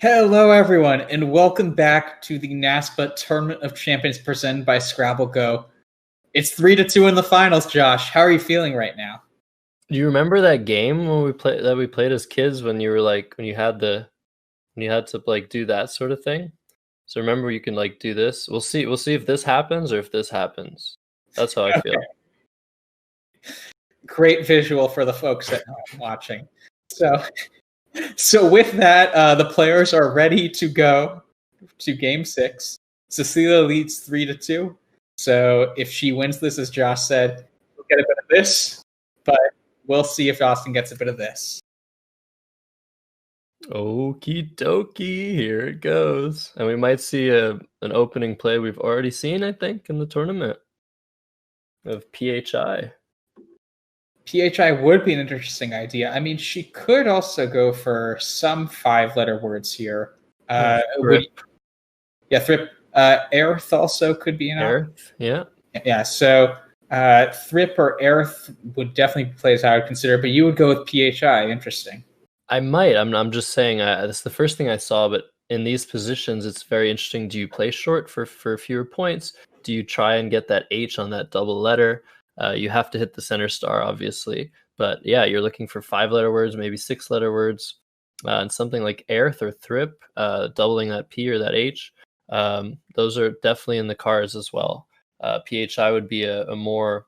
Hello, everyone, and welcome back to the NASPA Tournament of Champions presented by Scrabble GO. It's 3-2 in the finals, Josh. How are you feeling right now? Do you remember that game when we played as kids when you were when you had to do that sort of thing? So remember you can do this. We'll see if this happens or if this happens. That's how I feel. Great visual for the folks at home watching. So with that, the players are ready to go to Game 6. Cecilia leads 3-2. So if she wins this, as Josh said, we'll get a bit of this, but we'll see if Austin gets a bit of this. Okie dokie, here it goes. And we might see an opening play we've already seen, I think, in the tournament of PHI. PHI would be an interesting idea. I mean, she could also go for some 5-letter words here. Thrip. Thrip. Aerth also could be an option. Yeah. Yeah, so Thrip or Aerth would definitely be plays I would consider, but you would go with PHI. Interesting. I might. I'm just saying that's the first thing I saw, but in these positions, it's very interesting. Do you play short for fewer points? Do you try and get that H on that double letter? You have to hit the center star, obviously. But yeah, you're looking for 5-letter words, maybe 6-letter words. And something like Aerth or Thrip, doubling that P or that H. Those are definitely in the cards as well. PHI would be a more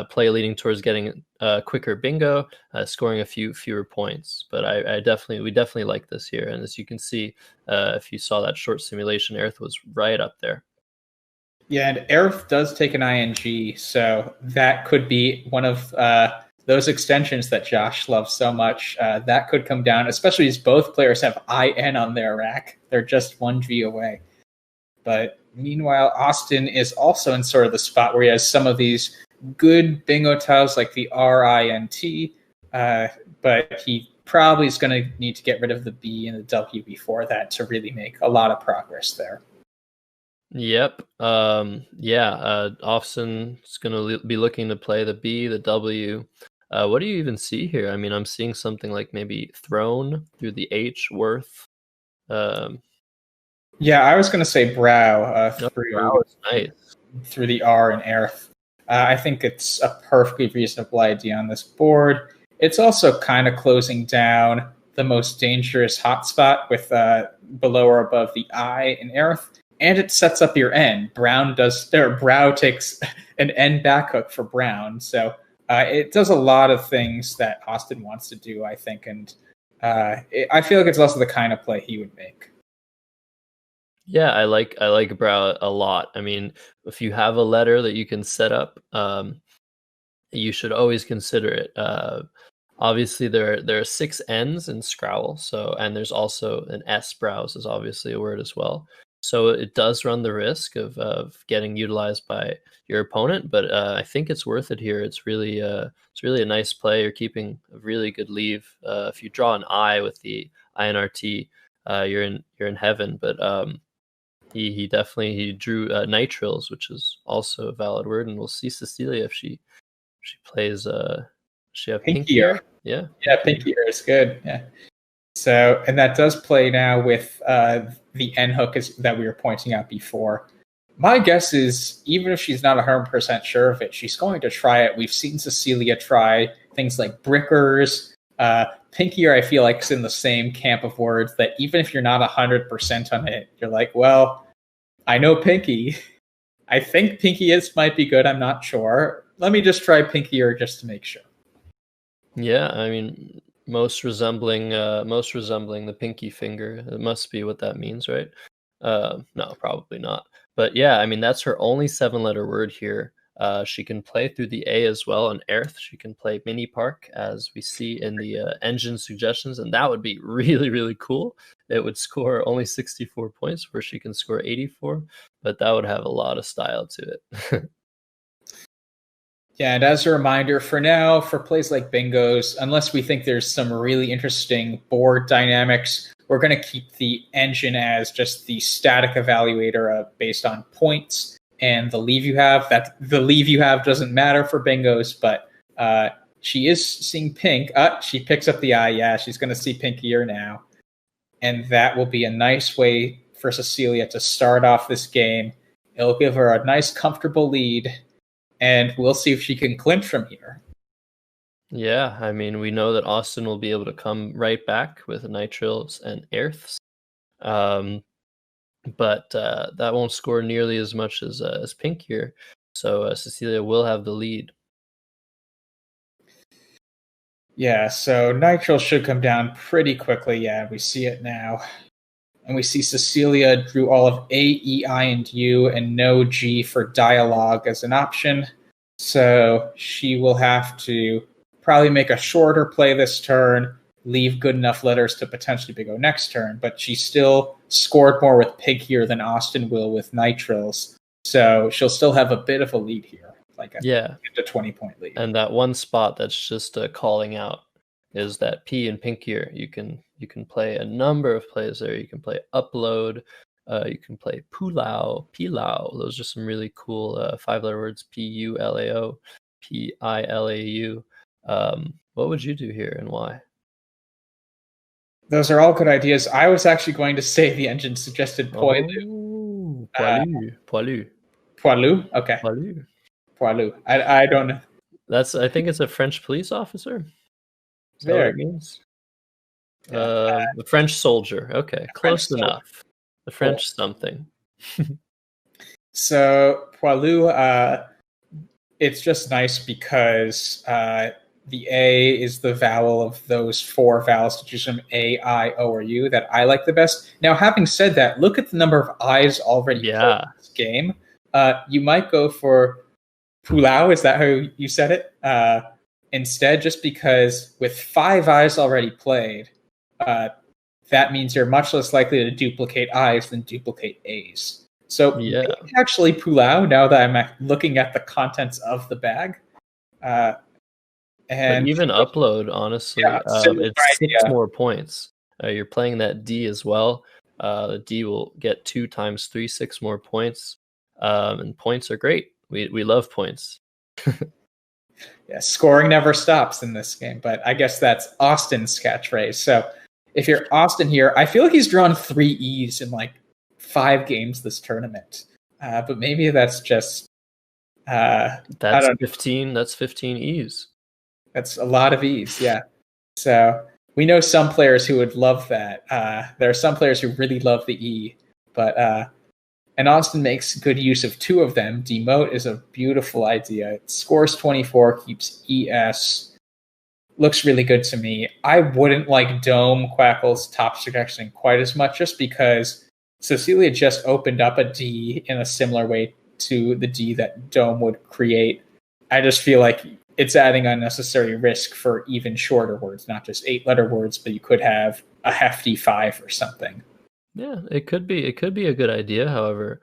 play leading towards getting a quicker bingo, scoring a few fewer points. But we definitely like this here. And as you can see, if you saw that short simulation, Aerth was right up there. Yeah, and Aerth does take an ing, so that could be one of those extensions that Josh loves so much. That could come down, especially as both players have IN on their rack. They're just 1G away. But meanwhile, Austin is also in sort of the spot where he has some of these good bingo tiles like the RINT, but he probably is going to need to get rid of the B and the W before that to really make a lot of progress there. Yep. Austin's going to be looking to play the B, the W. What do you even see here? I mean, I'm seeing something like maybe thrown through the H, worth. Yeah, I was going to say brow through the R and Aerth. I think it's a perfectly reasonable idea on this board. It's also kind of closing down the most dangerous hotspot with below or above the I in Aerth. And it sets up your N. Brow takes an N backhook for Brown. So it does a lot of things that Austin wants to do, I think. And I feel like it's also the kind of play he would make. Yeah, I like brow a lot. I mean, if you have a letter that you can set up, you should always consider it. Obviously, there are 6 N's in Scrabble, and there's also an S. Browse is obviously a word as well. So it does run the risk of getting utilized by your opponent, but I think it's worth it here. It's really a nice play. You're keeping a really good leave. If you draw an I with the INRT, you're in heaven. But he drew nitrils, which is also a valid word, and we'll see Cecilia if she plays. She have pinky ear? Yeah, pinky ear is good. Yeah. So, and that does play now with the N hook that we were pointing out before. My guess is, even if she's not 100% sure of it, she's going to try it. We've seen Cecilia try things like brickers. Pinky ear, I feel like, is in the same camp of words that even if you're not 100% on it, you're like, well, I know pinky. I think pinky might be good. I'm not sure. Let me just try pinky ear just to make sure. Yeah, I mean, most resembling the pinky finger. It must be what that means, right? No, probably not. But yeah, I mean, that's her only 7-letter word here. She can play through the A as well. On Aerth, she can play Mini Park, as we see in the engine suggestions, and that would be really, really cool. It would score only 64 points, where she can score 84, but that would have a lot of style to it. Yeah, and as a reminder, for now, for plays like bingos, unless we think there's some really interesting board dynamics, we're going to keep the engine as just the static evaluator based on points and the leave you have. That the leave you have doesn't matter for bingos, but she is seeing pink. She picks up the I. Yeah, she's going to see pinkier now. and that will be a nice way for Cecilia to start off this game. It'll give her a nice, comfortable lead, and we'll see if she can clinch from here. Yeah, I mean, we know that Austin will be able to come right back with nitrils and earths, but that won't score nearly as much as Pink here. So Cecilia will have the lead. Yeah, so Nitrile should come down pretty quickly. Yeah, we see it now. And we see Cecilia drew all of A, E, I, and U, and no G for dialogue as an option. So she will have to probably make a shorter play this turn, leave good enough letters to potentially go next turn, but she still scored more with Pig here than Austin will with Nitrils. So she'll still have a bit of a lead here, like a 20-point lead. And that one spot that's just calling out is that P and Pink here. You can play a number of plays there. You can play upload. You can play Pilau. Those are some really cool 5-letter words. P-U-L-A-O, P-I-L-A-U. What would you do here and why? Those are all good ideas. I was actually going to say the engine suggested Poilu. Oh, Poilu. Poilu? Okay. Poilu. I don't know. I think it's a French police officer. Is that what it means? Yeah. The French soldier. Okay, close enough. The French something. So Poilu, it's just nice because the A is the vowel of those 4 vowels to choose from A, I, O, or U that I like the best. Now, having said that, look at the number of I's already played in this game. You might go for Pulau, is that how you said it? Instead, just because with 5 I's already played, that means you're much less likely to duplicate I's than duplicate A's. So actually Pulau, now that I'm looking at the contents of the bag. And but even upload, honestly, it's 6 more points. You're playing that D as well. The D will get 2 times 3, 6 more points. And points are great. We love points. Yeah, scoring never stops in this game, but I guess that's Austin's catchphrase. So if you're Austin here, I feel like he's drawn 3 E's in like 5 games this tournament. But maybe that's just that's 15. That's 15 E's. That's a lot of E's, yeah. So we know some players who would love that. There are some players who really love the E, but and Austin makes good use of 2 of them. Demote is a beautiful idea. It scores 24, keeps ES. Looks really good to me. I wouldn't like Dome Quackle's top suggestion quite as much, just because Cecilia just opened up a D in a similar way to the D that Dome would create. I just feel like it's adding unnecessary risk for even shorter words, not just 8-letter words, but you could have a hefty 5 or something. Yeah, it could be a good idea. However,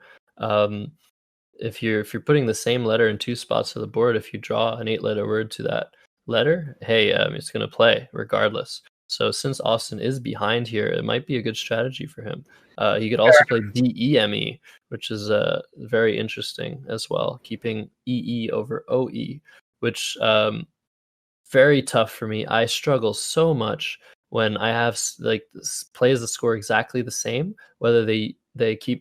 if you're putting the same letter in 2 spots of the board, if you draw an 8-letter word to that letter, hey, it's going to play regardless. So since Austin is behind here, it might be a good strategy for him. He could also play DEME, which is very interesting as well, keeping EE over OE, which very tough for me. I struggle so much when I have like plays that score exactly the same, whether they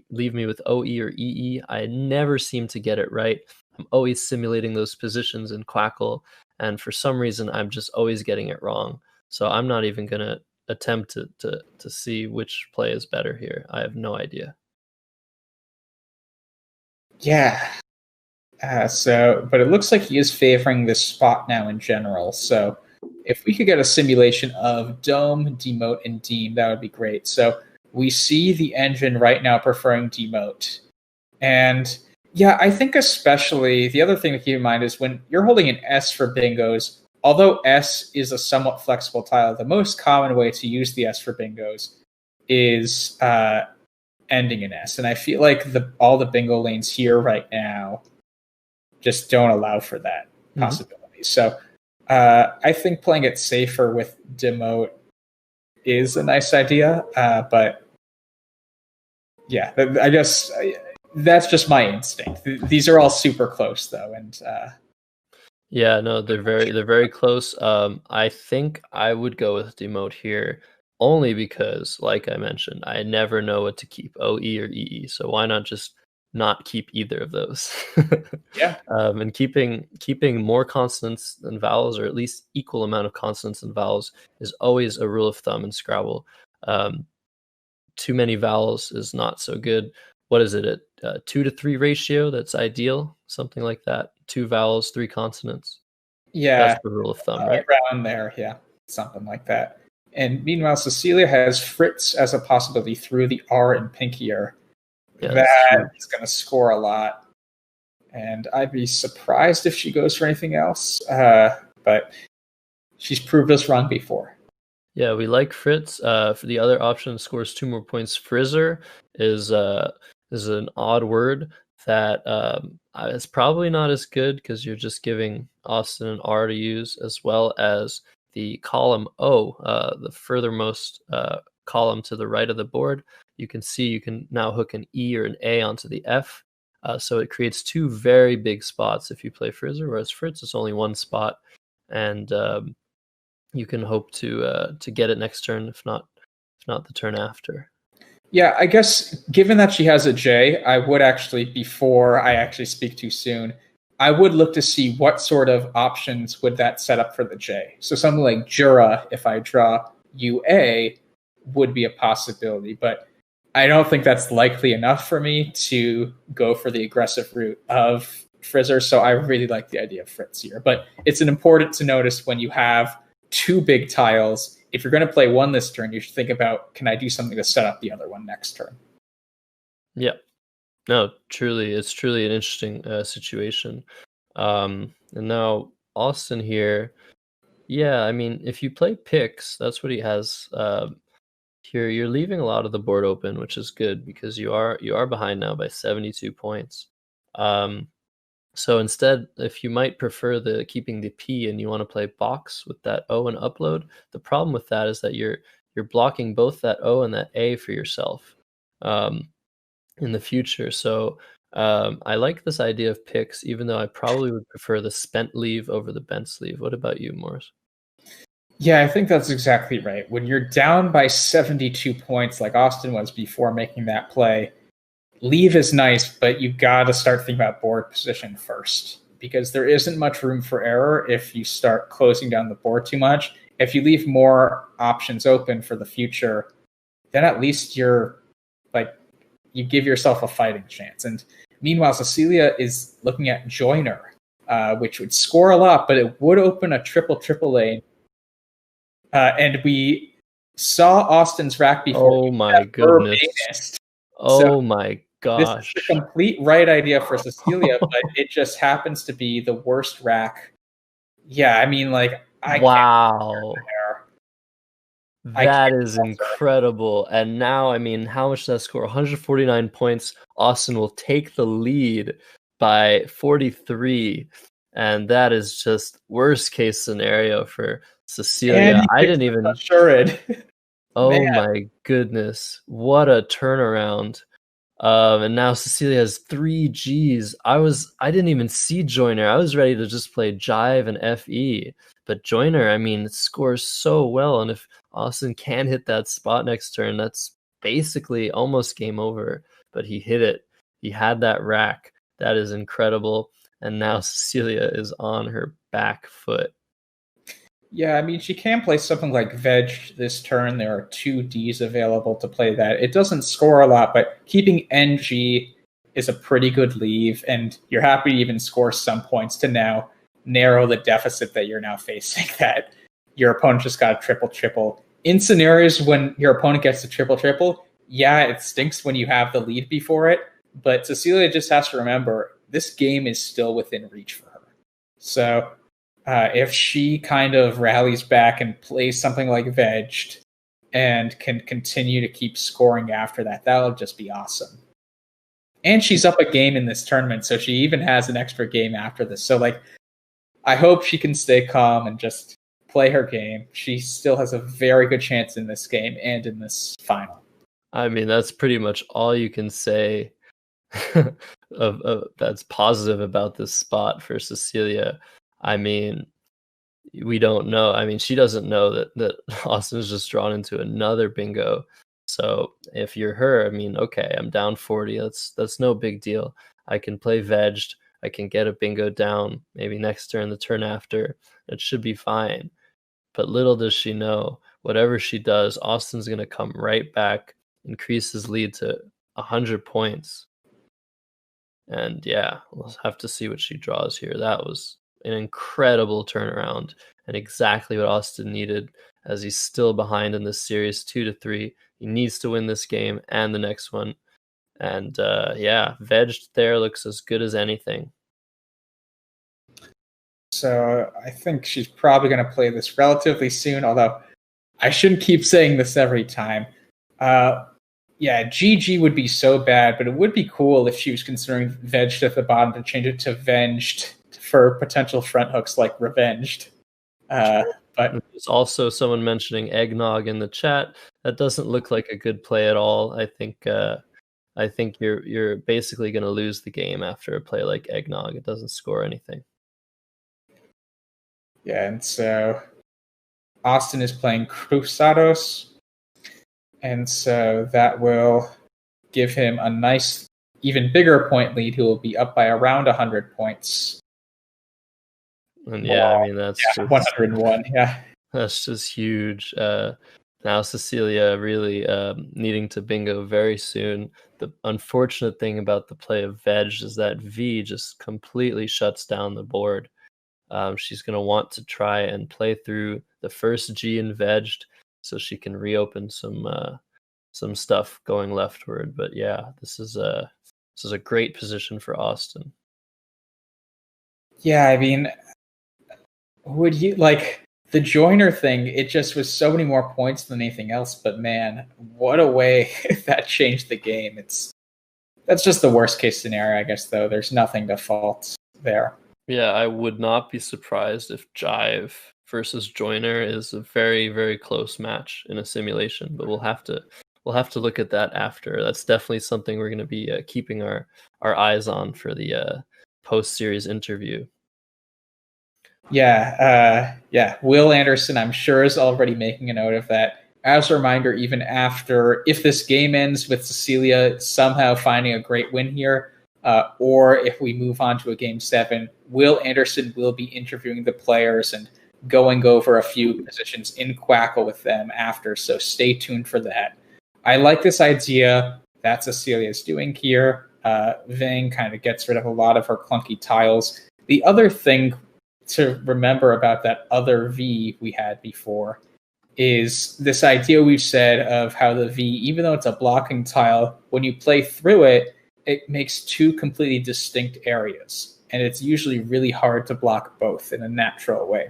leave me with OE or EE. I never seem to get it right. I'm always simulating those positions in Quackle, and for some reason, I'm just always getting it wrong. So I'm not even going to attempt to see which play is better here. I have no idea. Yeah. But it looks like he is favoring this spot now in general. So if we could get a simulation of Dome, Demote, and Deem, that would be great. So we see the engine right now preferring Demote. And yeah, I think especially the other thing to keep in mind is when you're holding an S for bingos, although S is a somewhat flexible tile, the most common way to use the S for bingos is ending in S. And I feel like all the bingo lanes here right now just don't allow for that possibility. So I think playing it safer with Demote is a nice idea. But yeah, I guess that's just my instinct. These are all super close though. And yeah, no, they're very close. I think I would go with Demote here only because, like I mentioned, I never know what to keep, OE or EE. So why not just not keep either of those? Yeah. And keeping more consonants than vowels, or at least equal amount of consonants and vowels, is always a rule of thumb in Scrabble. Too many vowels is not so good. What is it, a 2 to 3 ratio? That's ideal, something like that. 2 vowels, 3 consonants. Yeah, That's the rule of thumb, right? around there, yeah, something like that. And meanwhile, Cecilia has Fritz as a possibility through the R in Pinkier. Yeah, That is going to score a lot. And I'd be surprised if she goes for anything else. But she's proved us wrong before. Yeah, we like Fritz. For the other option, scores 2 more points. Frizzer is an odd word that is probably not as good because you're just giving Austin an R to use, as well as the column O, the furthermost column to the right of the board. You can see you can now hook an E or an A onto the F. So it creates 2 very big spots if you play Frizzer, whereas Fritz is only 1 spot. And you can hope to get it next turn, if not the turn after. Yeah, I guess given that she has a J, I would actually, before I actually speak too soon, I would look to see what sort of options would that set up for the J. So something like Jura, if I draw UA, would be a possibility, but I don't think that's likely enough for me to go for the aggressive route of Frizzer, so I really like the idea of Fritz here. But it's important to notice when you have 2 big tiles, if you're going to play one this turn, you should think about, can I do something to set up the other one next turn? Yeah. No, truly, it's truly an interesting situation. And now Austin here, yeah, I mean, if you play picks, that's what he has. Here, you're leaving a lot of the board open, which is good because you are behind now by 72 points. So instead, if you might prefer keeping the P and you want to play box with that O and upload, the problem with that is that you're blocking both that O and that A for yourself in the future. So I like this idea of picks, even though I probably would prefer the spent leave over the bent sleeve. What about you, Morris? Yeah, I think that's exactly right. When you're down by 72 points, like Austin was before making that play, leave is nice, but you got to start thinking about board position first because there isn't much room for error if you start closing down the board too much. If you leave more options open for the future, then at least you give yourself a fighting chance. And meanwhile, Cecilia is looking at Joiner, which would score a lot, but it would open a triple lane. And we saw Austin's rack before. Oh my goodness! Oh my gosh! This is the complete right idea for Cecilia, but it just happens to be the worst rack. Yeah, I mean, like, wow. That is incredible. And now, I mean, how much does that score? 149 points. Austin will take the lead by 43. And that is just worst case scenario for Cecilia. I didn't even. Oh my goodness. What a turnaround. And now Cecilia has 3 Gs. I didn't even see Joiner. I was ready to just play Jive and FE. But Joiner, I mean, it scores so well. And if Austin can hit that spot next turn, that's basically almost game over. But he hit it. He had that rack. That is incredible. And now Cecilia is on her back foot. Yeah, I mean, she can play something like Veg this turn. There are 2 Ds available to play that. It doesn't score a lot, but keeping NG is a pretty good leave, and you're happy to even score some points to now narrow the deficit that you're now facing, that your opponent just got a triple. In scenarios when your opponent gets a triple, yeah, it stinks when you have the lead before it, but Cecilia just has to remember, this game is still within reach for her. So if she kind of rallies back and plays something like Vegged and can continue to keep scoring after that, that'll just be awesome. And she's up a game in this tournament, so she even has an extra game after this. So, like, I hope she can stay calm and just play her game. She still has a very good chance in this game and in this final. I mean, that's pretty much all you can say of that's positive about this spot for Cecilia. I mean, we don't know. I mean, she doesn't know that Austin's just drawn into another bingo. So if you're her, I mean, okay, I'm down 40. That's no big deal. I can play vegged. I can get a bingo down maybe next turn, the turn after. It should be fine. But little does she know, whatever she does, Austin's going to come right back, increase his lead to 100 points. And yeah, we'll have to see what she draws here. That was an incredible turnaround and exactly what Austin needed, as he's still behind in this series 2-3. He needs to win this game and the next one. And yeah, vegged there looks as good as anything. So I think she's probably going to play this relatively soon, although I shouldn't keep saying this every time. Yeah, GG would be so bad, but it would be cool if she was considering vegged at the bottom to change it to venged for potential front hooks like revenged. But there's also someone mentioning eggnog in the chat. That doesn't look like a good play at all. I think you're basically going to lose the game after a play like eggnog. It doesn't score anything. Yeah, and so Austin is playing Cruzados, and so that will give him a nice, even bigger point lead. He will be up by around 100 points. And yeah, I mean, that's just 101. Yeah, that's just huge. Now Cecilia really needing to bingo very soon. The unfortunate thing about the play of veg is that V just completely shuts down the board. She's going to want to try and play through the first G in vegged so she can reopen some stuff going leftward. But yeah, this is a great position for Austin. Yeah, I mean, would you like the joiner thing? It just was so many more points than anything else. But man, what a way that changed the game. That's just the worst case scenario, I guess. Though there's nothing to fault there. Yeah, I would not be surprised if Jive versus Joiner is a very, very close match in a simulation, but we'll have to look at that after. That's definitely something we're going to be keeping our eyes on for the post-series interview. Yeah, Will Anderson, I'm sure, is already making a note of that. As a reminder, even after, if this game ends with Cecilia somehow finding a great win here, or if we move on to a game 7, Will Anderson will be interviewing the players and going over a few positions in Quackle with them after, so stay tuned for that. I like this idea that Cecilia is doing here. Vang kind of gets rid of a lot of her clunky tiles. The other thing to remember about that other V we had before is this idea we've said of how the V, even though it's a blocking tile, when you play through it, it makes two completely distinct areas, and it's usually really hard to block both in a natural way.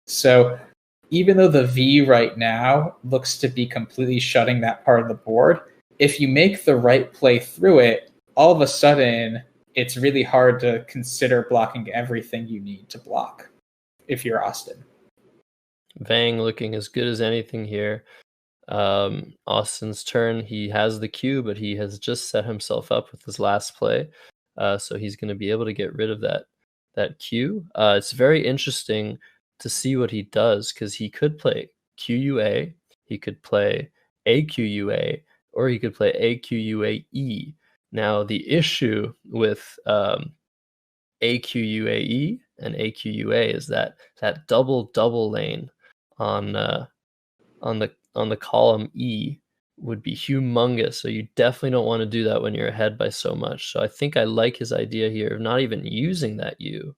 So even though the V right now looks to be completely shutting that part of the board, if you make the right play through it, all of a sudden it's really hard to consider blocking everything you need to block if you're Austin. Vang looking as good as anything here. Austin's turn. He has the cue, but he has just set himself up with his last play. So he's going to be able to get rid of that cue. It's very interesting to see what he does, because he could play QUA, he could play AQUA, or he could play AQUAE. Now, the issue with AQUAE and AQUA is that double lane on the column E would be humongous. So you definitely don't want to do that when you're ahead by so much. So I think I like his idea here of not even using that U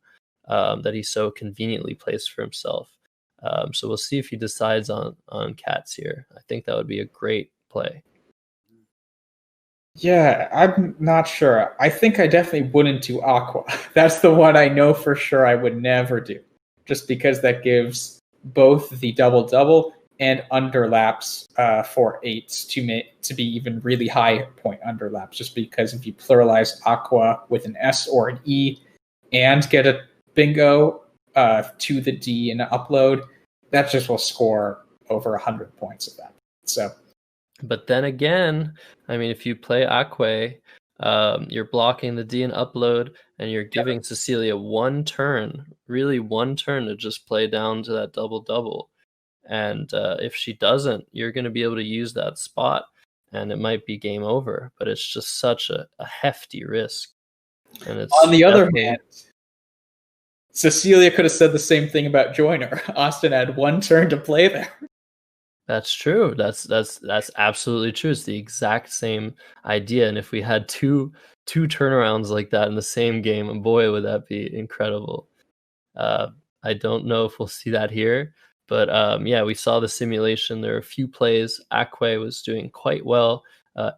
that he so conveniently placed for himself. So we'll see if he decides on cats here. I think that would be a great play. Yeah, I'm not sure. I think I definitely wouldn't do Aqua. That's the one I know for sure I would never do, just because that gives both the double and underlaps for 8s to be even really high point underlaps, just because if you pluralize Aqua with an S or an E and get a bingo to the D in an upload, that just will score over 100 points of that. So, but then again, I mean, if you play Aqua, You're blocking the D and upload, and you're giving Cecilia one turn, really one turn to just play down to that double-double. And if she doesn't, you're going to be able to use that spot, and it might be game over. But it's just such a hefty risk. And it's on the other hand, Cecilia could have said the same thing about Joyner. Austin had one turn to play there. That's true. That's absolutely true. It's the exact same idea. And if we had two turnarounds like that in the same game, boy, would that be incredible. I don't know if we'll see that here, but yeah, we saw the simulation. There are a few plays. Aquay was doing quite well.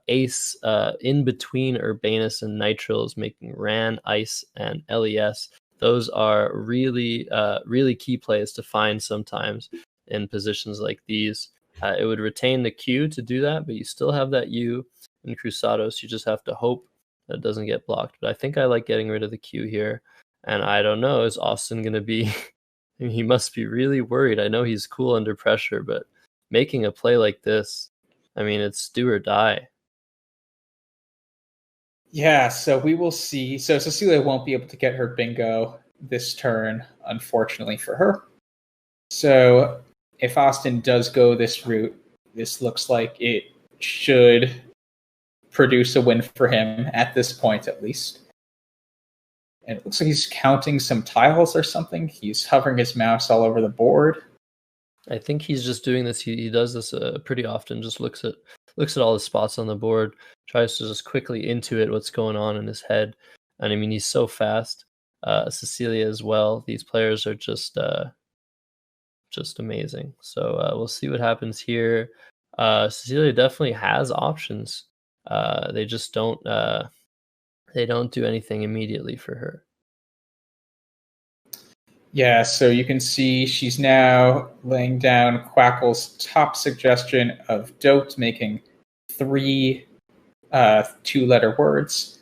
Ace in between Urbanus and Nitrils, making Ran, Ice, and LES. Those are really, really key plays to find sometimes in positions like these. It would retain the Q to do that, but you still have that U in Cruzados. You just have to hope that it doesn't get blocked. But I think I like getting rid of the Q here. And I don't know, is Austin going to be... he must be really worried. I know he's cool under pressure, but making a play like this, I mean, it's do or die. Yeah, so we will see. So Cecilia won't be able to get her bingo this turn, unfortunately for her. So if Austin does go this route, this looks like it should produce a win for him at this point, at least. And it looks like he's counting some tiles or something. He's hovering his mouse all over the board. I think he's just doing this. He does this pretty often. Just looks at all the spots on the board, tries to just quickly intuit what's going on in his head. And I mean, he's so fast. Cecilia as well. These players are just amazing. So we'll see what happens here. Cecilia definitely has options. They just don't. They don't do anything immediately for her. Yeah, so you can see she's now laying down Quackle's top suggestion of Dote, making 3 two-letter words.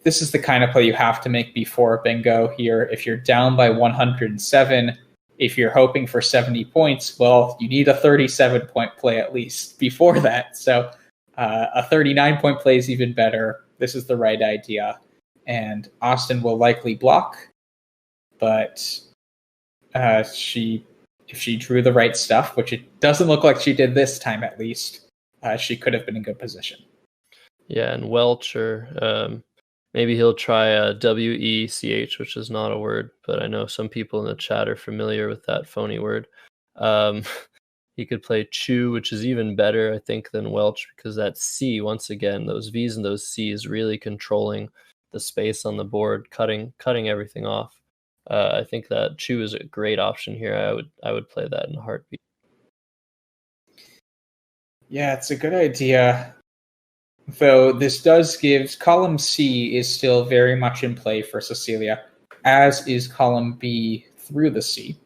This is the kind of play you have to make before bingo here. If you're down by 107, if you're hoping for 70 points, well, you need a 37-point play at least before that. So a 39-point play is even better. This is the right idea. And Austin will likely block, but if she drew the right stuff, which it doesn't look like she did this time at least, she could have been in good position. Yeah, and Welch, or maybe he'll try WECH, which is not a word, but I know some people in the chat are familiar with that phony word. He could play Chew, which is even better, I think, than Welch, because that C, once again, those V's and those C's really controlling the space on the board, cutting everything off. I think that Chew is a great option here. I would play that in a heartbeat. Yeah, it's a good idea. Though this does give column C is still very much in play for Cecilia, as is column B through the C.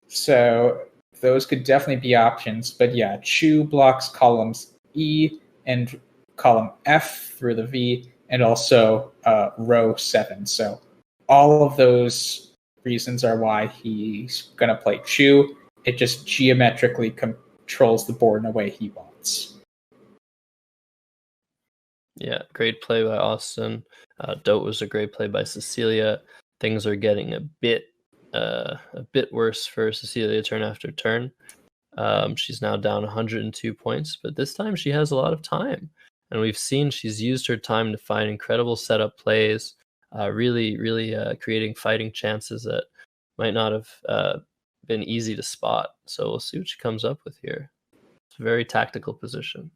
So those could definitely be options. But yeah, Chew blocks columns E and column F through the V, and also row 7. So all of those reasons are why he's going to play Chew. It just geometrically controls the board in a way he wants. Yeah, great play by Austin. Dote was a great play by Cecilia. Things are getting a bit worse for Cecilia turn after turn. She's now down 102 points, but this time she has a lot of time. And we've seen she's used her time to find incredible setup plays, really creating fighting chances that might not have been easy to spot. So we'll see what she comes up with here. It's a very tactical position.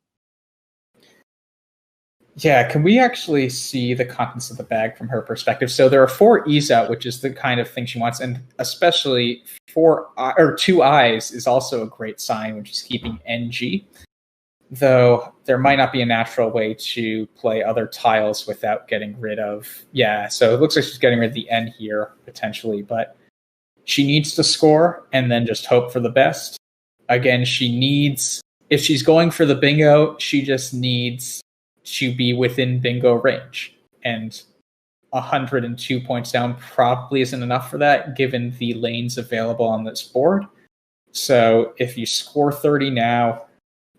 Yeah, can we actually see the contents of the bag from her perspective? So there are 4 E's out, which is the kind of thing she wants, and especially 2 I's is also a great sign, which is keeping NG. Though there might not be a natural way to play other tiles without getting rid of... Yeah, so it looks like she's getting rid of the N here, potentially, but she needs to score and then just hope for the best. Again, she needs... If she's going for the bingo, she just needs to be within bingo range. And 102 points down probably isn't enough for that, given the lanes available on this board. So if you score 30 now,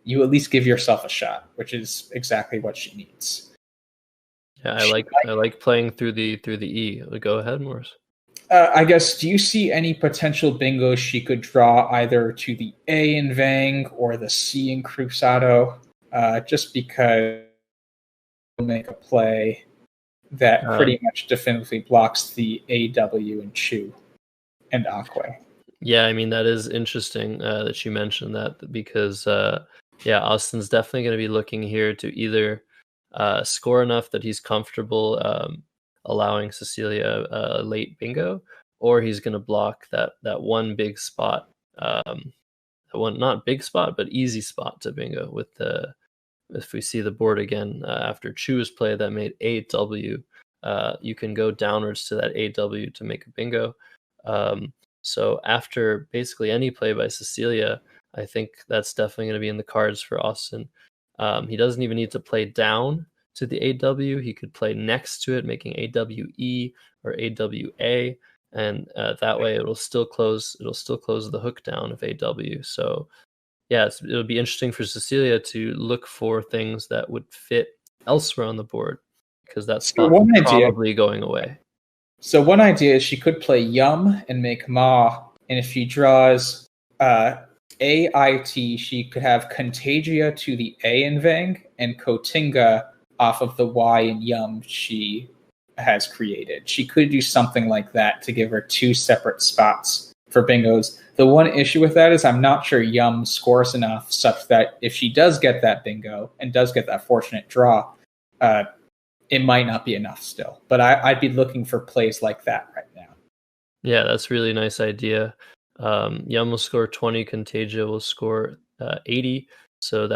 you at least give yourself a shot, which is exactly what she needs. Yeah, I like playing through the E. Go ahead, Morris. I guess, do you see any potential bingos she could draw either to the A in Vang or the C in Cruzado? Just because will make a play that pretty much definitively blocks the AW in Chu and Aquay. Yeah, I mean, that is interesting that you mentioned that, because Austin's definitely going to be looking here to either score enough that he's comfortable allowing Cecilia a late bingo, or he's going to block that one big spot, one not big spot but easy spot to bingo with the. If we see the board again after Chu's play that made AW, you can go downwards to that AW to make a bingo. So after basically any play by Cecilia, I think that's definitely going to be in the cards for Austin. He doesn't even need to play down to the AW. He could play next to it, making AWE or AWA, and that way it'll still close the hook down of AW. So yeah, it'll be interesting for Cecilia to look for things that would fit elsewhere on the board, because that spot is probably going away. So one idea is she could play Yum and make Ma, and if she draws AIT, she could have Contagia to the A in Vang and Cotinga off of the Y in Yum she has created. She could do something like that to give her two separate spots for bingos. The one issue with that is I'm not sure Yum scores enough such that if she does get that bingo and does get that fortunate draw, it might not be enough still. But I'd be looking for plays like that right now. Yeah, that's a really nice idea. Yum will score 20, Contagia will score 80. So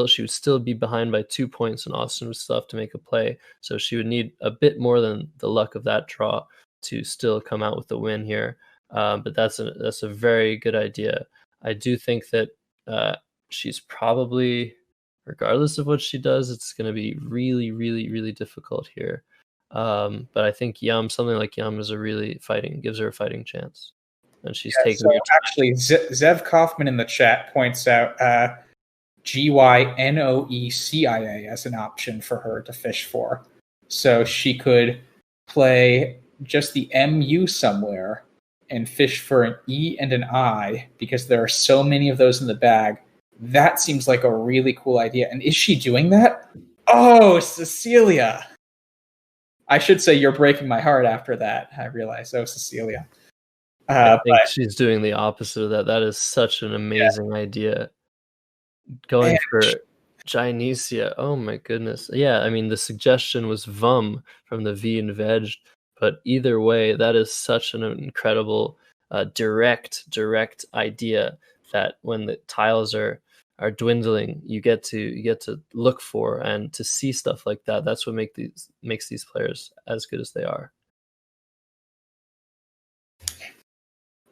she would still be behind by 2 points, and Austin would still have to make a play. So she would need a bit more than the luck of that draw to still come out with the win here. But that's a very good idea. I do think that she's probably, regardless of what she does, it's going to be really, really, really difficult here. But I think something like Yum is gives her a fighting chance. And she's taking her time. Actually, Zev Kaufman in the chat points out GYNOECIA as an option for her to fish for. So she could play just the MU somewhere and fish for an E and an I, because there are so many of those in the bag. That seems like a really cool idea. And is she doing that? Oh, Cecilia! I should say you're breaking my heart after that. I realize, Cecilia. I think she's doing the opposite of that. That is such an amazing idea. Going for Gynecia. Oh my goodness. Yeah, I mean, the suggestion was VUM from the V and Veg, but either way, that is such an incredible direct idea that when the tiles are dwindling, you get to look for and to see stuff like that. That's what makes these players as good as they are.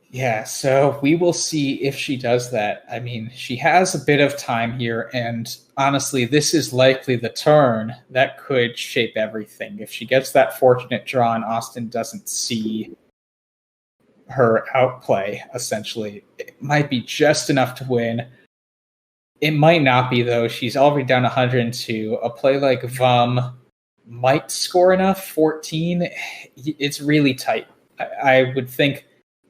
Yeah, so we will see if she does that. I mean, she has a bit of time here, and honestly, this is likely the turn that could shape everything. If she gets that fortunate draw and Austin doesn't see her outplay, essentially, it might be just enough to win. It might not be, though. She's already down 102. A play like VUM might score enough, 14. It's really tight.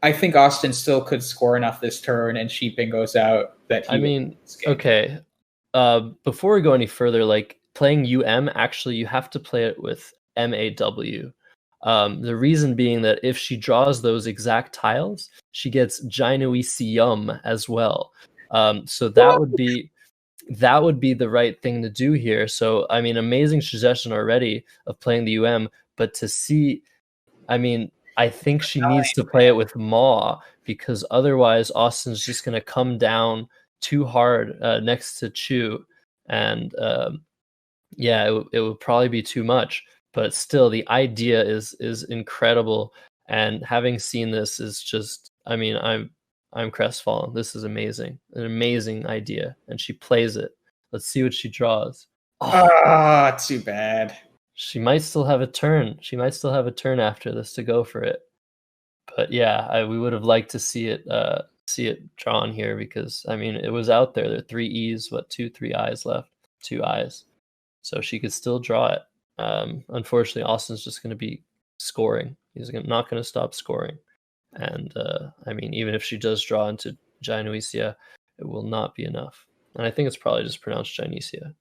I think Austin still could score enough this turn, and she bingos out that he. I mean, okay. Before we go any further, like playing UM, actually, you have to play it with MAW. The reason being that if she draws those exact tiles, she gets Gynoecium as well. So that would be the right thing to do here. So I mean, amazing suggestion already of playing the UM, but to see, I mean, I think she needs to play it with Maw, because otherwise Austin's just going to come down too hard next to Chu, and it would probably be too much. But still, the idea is incredible, and having seen this is just, I mean, I'm crestfallen. This is amazing, an amazing idea, and she plays it. Let's see what she draws. Too bad. She might still have a turn. She might still have a turn after this to go for it. But yeah, we would have liked to see it drawn here, because I mean, it was out there. There are 3 E's, 2, 3 I's left, 2 I's, so she could still draw it. Unfortunately, Austin's just going to be scoring. He's not going to stop scoring. And I mean, even if she does draw into Gynoecia, it will not be enough. And I think it's probably just pronounced Gynecia.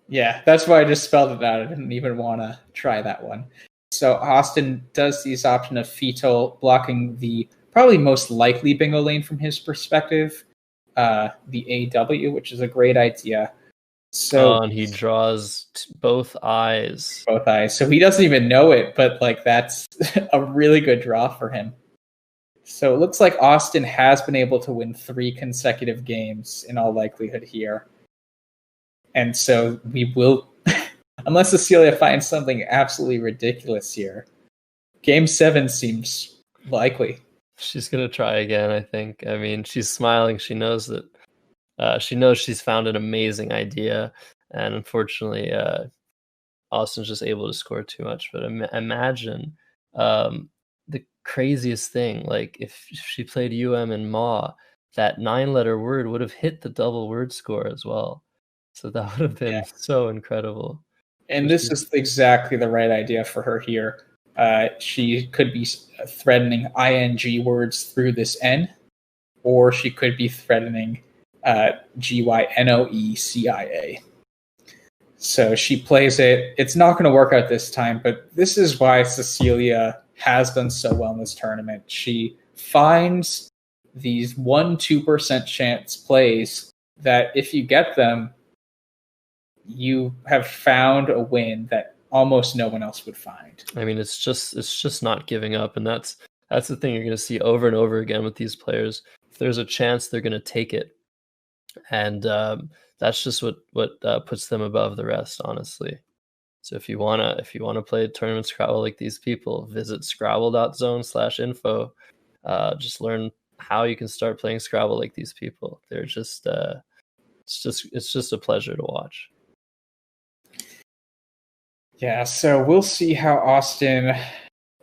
Yeah, that's why I just spelled it out. I didn't even want to try that one. So Austin does use option of fetal, blocking the probably most likely bingo lane from his perspective, the AW, which is a great idea. So and he draws both eyes. Both eyes. So he doesn't even know it, but like that's a really good draw for him. So it looks like Austin has been able to win 3 consecutive games in all likelihood here. And so we will, unless Cecilia finds something absolutely ridiculous here, Game 7 seems likely. She's going to try again, I think. I mean, she's smiling. She knows that she knows she's found an amazing idea. And unfortunately, Austin's just able to score too much. But imagine the craziest thing. Like if she played and Ma, that 9-letter word would have hit the double word score as well. So that would have been so incredible. And this is exactly the right idea for her here. She could be threatening ing words through this N, or she could be threatening gynoecia. So she plays it. It's not going to work out this time, but this is why Cecilia has done so well in this tournament. She finds these 1-2% chance plays that if you get them, you have found a win that almost no one else would find. I mean, it's just not giving up, and that's the thing you're going to see over and over again with these players. If there's a chance, they're going to take it, and that's just what puts them above the rest, honestly. So if you wanna play tournament Scrabble like these people, visit scrabble.zone/info. Just learn how you can start playing Scrabble like these people. They're just it's just a pleasure to watch. Yeah, so we'll see how Austin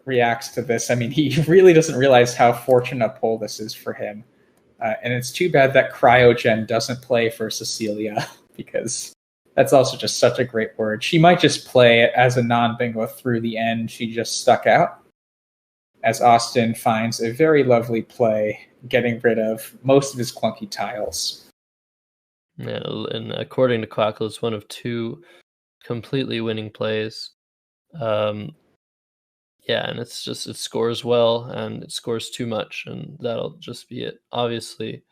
reacts to this. I mean, he really doesn't realize how fortunate a pull this is for him. And it's too bad that cryogen doesn't play for Cecilia, because that's also just such a great word. She might just play it as a non-bingo through the end. She just stuck out, as Austin finds a very lovely play, getting rid of most of his clunky tiles. Yeah, and according to Quackle, it's one of 2 completely winning plays. Yeah, and it scores well, and it scores too much, and that'll just be it. Obviously,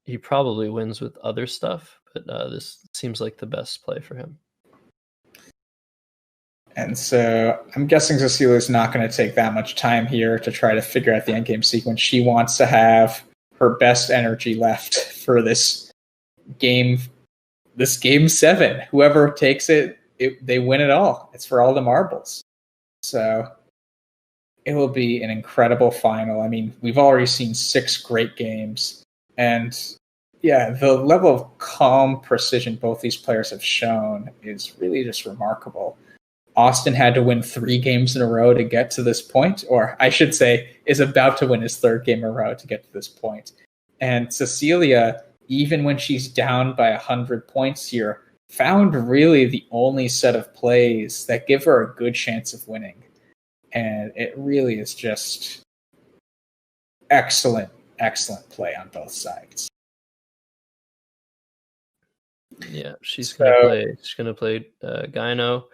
he probably wins with other stuff, but this seems like the best play for him. And so I'm guessing Cecilia's not going to take that much time here to try to figure out the endgame sequence. She wants to have her best energy left for this game 7. Whoever takes it, they win it all. It's for all the marbles. So it will be an incredible final. I mean, we've already seen 6 great games. And yeah, the level of calm precision both these players have shown is really just remarkable. Austin had to win 3 games in a row to get to this point, or I should say, is about to win his 3rd game in a row to get to this point. And Cecilia, even when she's down by 100 points here, found really the only set of plays that give her a good chance of winning. And it really is just excellent play on both sides. Yeah, she's gonna play Gyno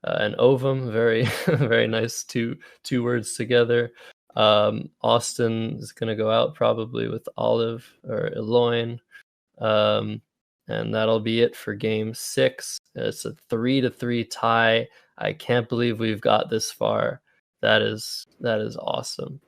and Ovum. Very very nice two words together. Austin is gonna go out probably with Olive or Eloin. And that'll be it for game 6. It's a 3-3 tie. I can't believe we've got this far. That is awesome.